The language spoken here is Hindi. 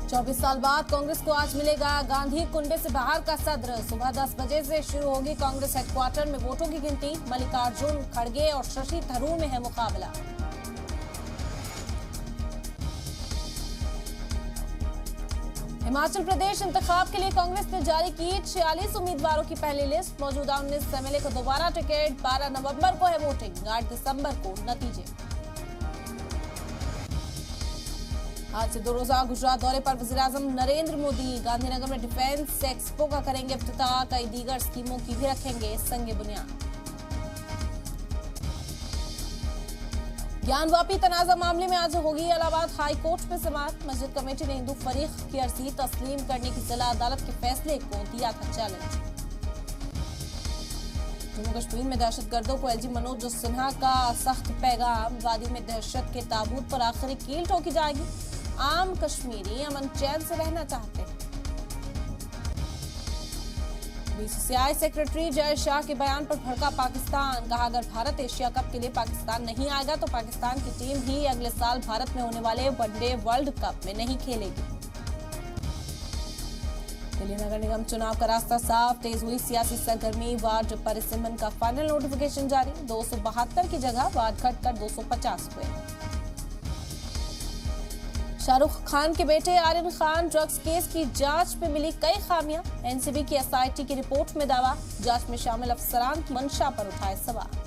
24 साल बाद कांग्रेस को आज मिलेगा गांधी कुंडे से बाहर का सद्र। सुबह 10 बजे से शुरू होगी कांग्रेस हेडक्वार्टर में वोटों की गिनती। मल्लिकार्जुन खड़गे और शशि थरूर में है मुकाबला। हिमाचल प्रदेश इंतखाब के लिए कांग्रेस ने जारी की 46 उम्मीदवारों की पहली लिस्ट। मौजूदा 19 एमएलए को दोबारा टिकट। 12 नवंबर को है वोटिंग, 8 दिसंबर को नतीजे। आज से 2 रोजा गुजरात दौरे पर वज़ीर-ए-आज़म नरेंद्र मोदी। गांधीनगर में डिफेंस एक्सपो का करेंगे इफ्तिताह। कई दीगर स्कीमों की भी रखेंगे संग बुनियाद। ज्ञानवापी तनाजा मामले में आज होगी इलाहाबाद हाई कोर्ट में समाअत। मस्जिद कमेटी ने हिंदू फरीक की अर्जी तस्लीम करने की जिला अदालत के फैसले को दिया था चैलेंज। जम्मू कश्मीर में दहशतगर्दों को एलजी मनोज सिन्हा का सख्त पैगाम। वादी में दहशत के ताबूत पर आखिरी कील ठोकी जाएगी। आम कश्मीरी अमन चैन से रहना चाहते हैं। बीसीसीआई सेक्रेटरी जय शाह के बयान पर भड़का पाकिस्तान। कहा, अगर भारत एशिया कप के लिए पाकिस्तान नहीं आएगा तो पाकिस्तान की टीम ही अगले साल भारत में होने वाले वनडे वर्ल्ड कप में नहीं खेलेगी। दिल्ली नगर निगम चुनाव का रास्ता साफ। तेज हुई सियासी सरगर्मी। वार्ड परिसीमन का फाइनल नोटिफिकेशन जारी। 272 की जगह वार्ड घटकर 250 हुए। शाहरुख खान के बेटे आर्यन खान ड्रग्स केस की जांच में मिली कई खामियां। एनसीबी की एसआईटी की रिपोर्ट में दावा। जांच में शामिल अफसरान की मंशा पर उठाए सवाल।